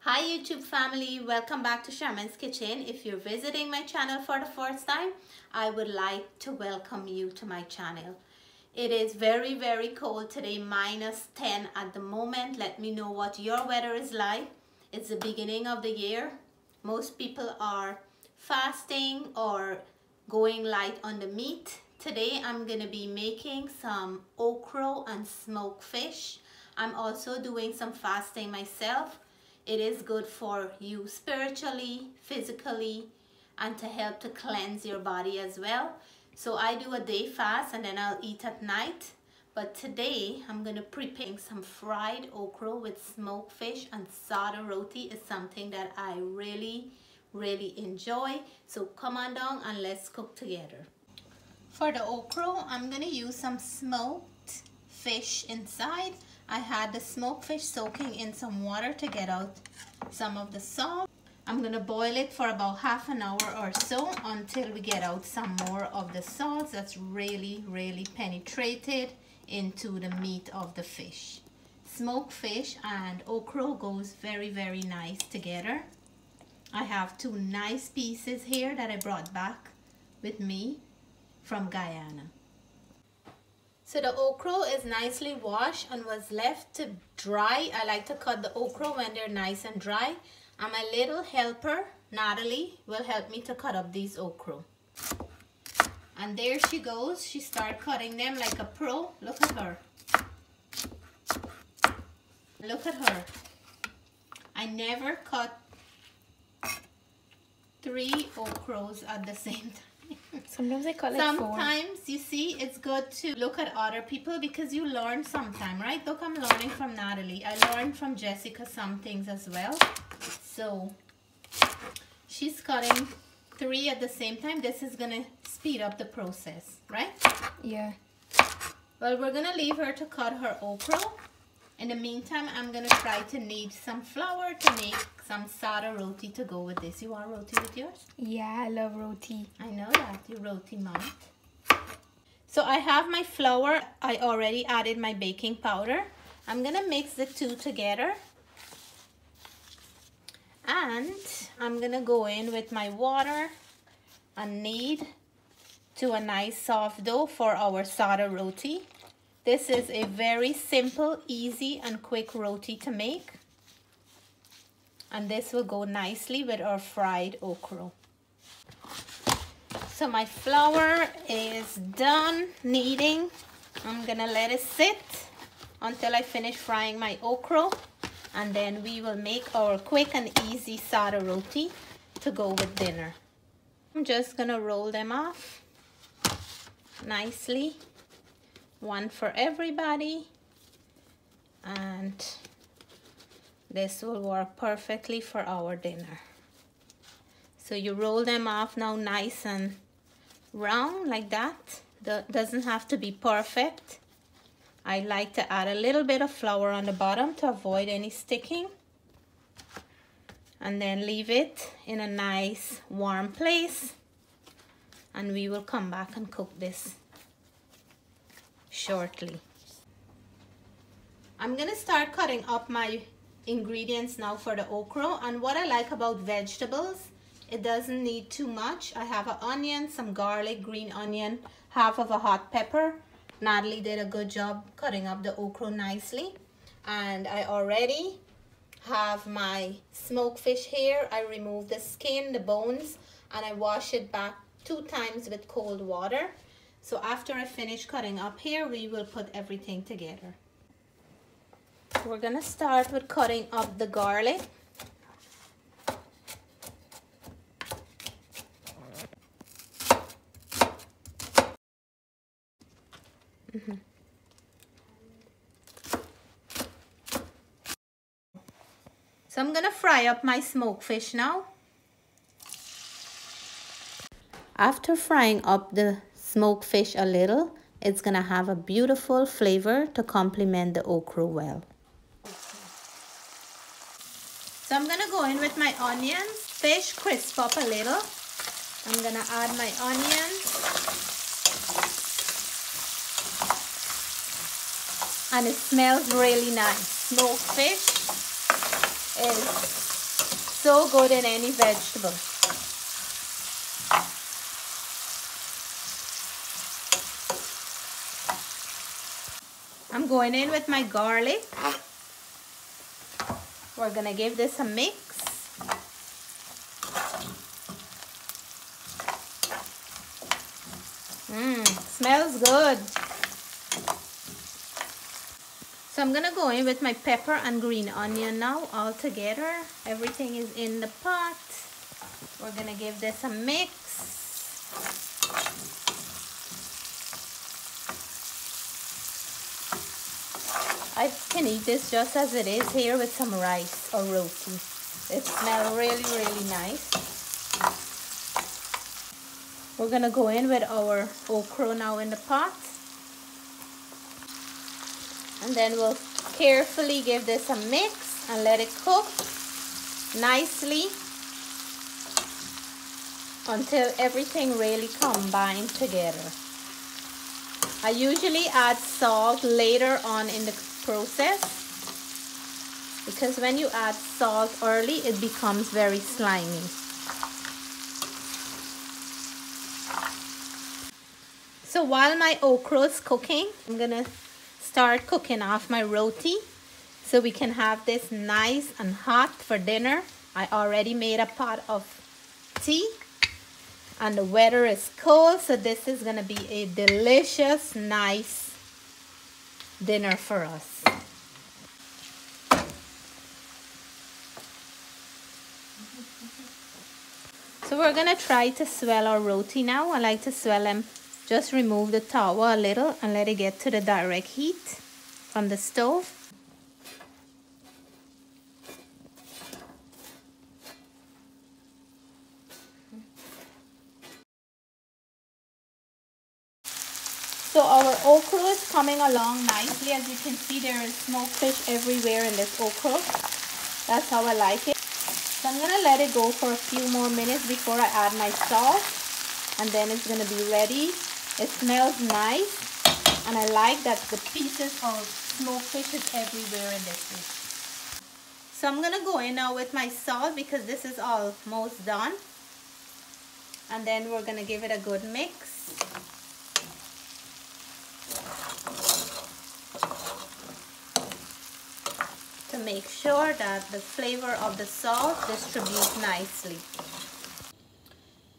Hi YouTube family, welcome back to Sharman's Kitchen. If you're visiting my channel for the first time, I would like to welcome you to my channel. It is very cold today, -10 at the moment. Let me know what your weather is like. It's the beginning of the year. Most people are fasting or going light on the meat. Today I'm going to be making some okra and smoked fish. I'm also doing some fasting myself. It is good for you spiritually, physically, and to help to cleanse your body as well. So I do a day fast and then I'll eat at night. But today I'm going to prepare some fried okra with smoked fish, and Sada Roti is something that I really enjoy. So come on down and let's cook together. For the okra, I'm going to use some smoked fish inside. I had the smoked fish soaking in some water to get out some of the salt. I'm going to boil it for about half an hour or so until we get out some more of the salt that's really penetrated into the meat of the fish. Smoked fish and okra goes very nice together. I have two nice pieces here that I brought back with me from Guyana. So the okra is nicely washed and was left to dry. I like to cut the okra when they're nice and dry. And my little helper, Natalie, will help me to cut up these okra. And there she goes. She started cutting them like a pro. Look at her. Look at her. I never cut 3 okras at the same time. Sometimes I cut like 4. Sometimes, you see, it's good to look at other people because you learn sometime, right? Look, I'm learning from Natalie. I learned from Jessica some things as well. So, she's cutting 3 at the same time. This is going to speed up the process, right? Yeah. Well, we're going to leave her to cut her okra. In the meantime, I'm going to try to knead some flour to make some Sada Roti to go with this. You want roti with yours? Yeah, I love roti. I know that, you roti mom. So I have my flour. I already added my baking powder. I'm going to mix the two together. And I'm going to go in with my water and knead to a nice soft dough for our Sada Roti. This is a very simple, easy, and quick roti to make. And this will go nicely with our fried okra. So my flour is done kneading. I'm gonna let it sit until I finish frying my okra. And then we will make our quick and easy Sada Roti to go with dinner. I'm just gonna roll them off nicely. One for everybody, and this will work perfectly for our dinner. So you roll them off now nice and round like that. That doesn't have to be perfect. I like to add a little bit of flour on the bottom to avoid any sticking, and then leave it in a nice warm place, and we will come back and cook this shortly. I'm gonna start cutting up my ingredients now for the okra. And what I like about vegetables, it doesn't need too much. I have an onion, some garlic, green onion, half of a hot pepper. Natalie did a good job cutting up the okra nicely. And I already have my smoked fish here. I removed the skin, the bones, and I wash it back 2 times with cold water. So after I finish cutting up here, we will put everything together. We're gonna start with cutting up the garlic. So I'm gonna fry up my smoked fish now. After frying up the smoked fish a little, it's gonna have a beautiful flavor to complement the okra well. So I'm gonna go in with my onions. Fish crisp up a little. I'm gonna add my onions. And it smells really nice. Smoked fish is so good in any vegetable. I'm going in with my garlic. We're gonna give this a mix. Smells good. So I'm gonna go in with my pepper and green onion now all together. Everything is in the pot. We're gonna give this a mix. I can eat this just as it is here with some rice or roti. It smells really, really nice. We're gonna go in with our okra now in the pot. And then we'll carefully give this a mix and let it cook nicely until everything really combines together. I usually add salt later on in the process because when you add salt early, it becomes very slimy. So while my okra is cooking, I'm gonna start cooking off my roti so we can have this nice and hot for dinner. I already made a pot of tea and the weather is cold, so this is gonna be a delicious, nice dinner for us. So we're gonna try to swell our roti now. I like to swell them. Just remove the towel a little and let it get to the direct heat from the stove. So our okra is coming along nicely. As you can see, there is smoked fish everywhere in this okra. That's how I like it. So I'm gonna let it go for a few more minutes before I add my salt, and then it's gonna be ready. It smells nice, and I like that the pieces of smoked fish is everywhere in this dish. So I'm gonna go in now with my salt because this is almost done, and then we're gonna give it a good mix. To make sure that the flavor of the salt distributes nicely.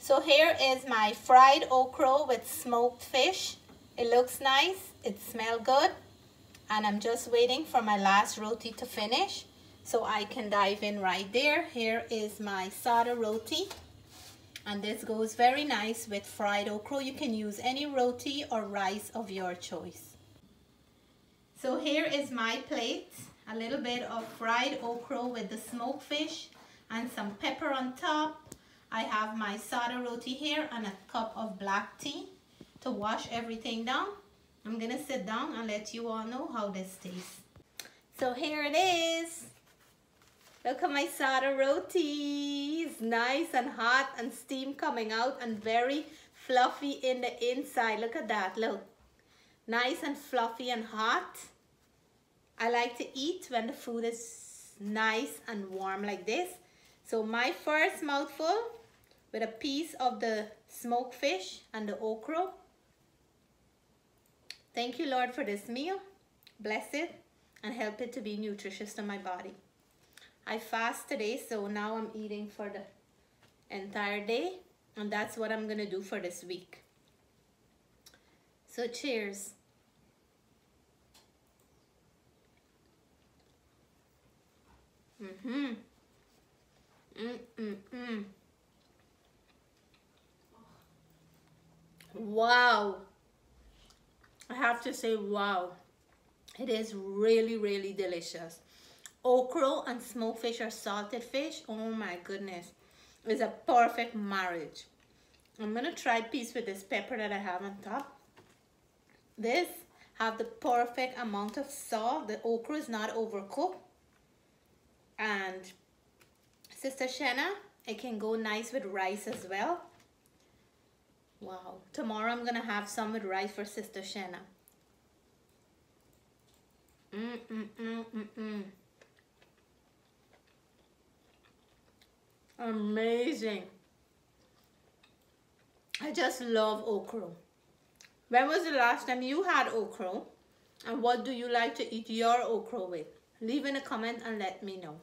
So here is my fried okra with smoked fish. It looks nice, it smells good, and I'm just waiting for my last roti to finish so I can dive in right there. Here is my Sada Roti, and this goes very nice with fried okra. You can use any roti or rice of your choice. So here is my plate. A little bit of fried okra with the smoked fish and some pepper on top. I have my Sada Roti here and a cup of black tea to wash everything down. I'm gonna sit down and let you all know how this tastes. So here it is. Look at my Sada Roti. It's nice and hot and steam coming out and very fluffy in the inside. Look at that, look. Nice and fluffy and hot. I like to eat when the food is nice and warm like this. So my first mouthful with a piece of the smoked fish and the okra. Thank you, Lord, for this meal. Bless it and help it to be nutritious to my body. I fast today, so now I'm eating for the entire day, and that's what I'm gonna do for this week. So cheers. Wow. I have to say, wow. It is really, really delicious. Okra and smoked fish or salted fish, oh my goodness. It's a perfect marriage. I'm gonna try a piece with this pepper that I have on top. This have the perfect amount of salt. The okra is not overcooked. And Sister Shanna, it can go nice with rice as well. Wow. Tomorrow I'm gonna have some with rice for Sister Shanna. Amazing. I just love okra. When was the last time you had okra? And what do you like to eat your okra with? Leave in a comment and let me know.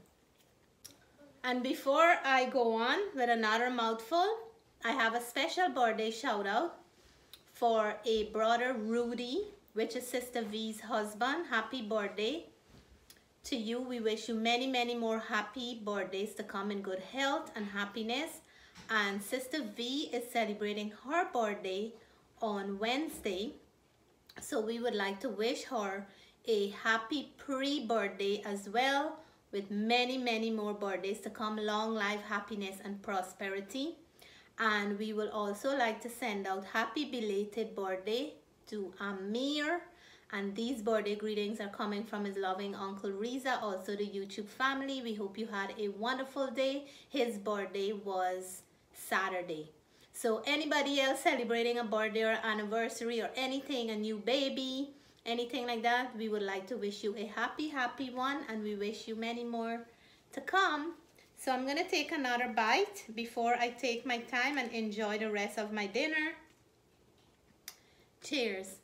And before I go on with another mouthful, I have a special birthday shout out for a brother Rudy, which is Sister V's husband. Happy birthday to you. We wish you many, many more happy birthdays to come in good health and happiness. And Sister V is celebrating her birthday on Wednesday. So we would like to wish her a happy pre-birthday as well, with many, many more birthdays to come. Long life, happiness, and prosperity. And we will also like to send out happy belated birthday to Amir. And these birthday greetings are coming from his loving Uncle Riza, also the YouTube family. We hope you had a wonderful day. His birthday was Saturday. So anybody else celebrating a birthday or anniversary or anything, a new baby, anything like that, we would like to wish you a happy, happy one, and we wish you many more to come. So I'm gonna take another bite before I take my time and enjoy the rest of my dinner. Cheers.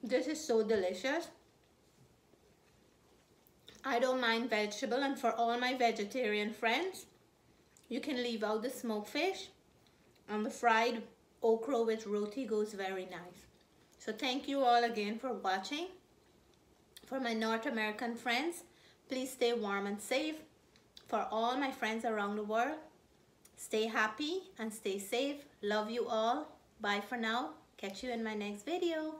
This is so delicious. I don't mind vegetable, and for all my vegetarian friends, you can leave out the smoked fish, and the fried okra with roti goes very nice. So thank you all again for watching. For my North American friends, please stay warm and safe. For all my friends around the world, stay happy and stay safe. Love you all. Bye for now. Catch you in my next video.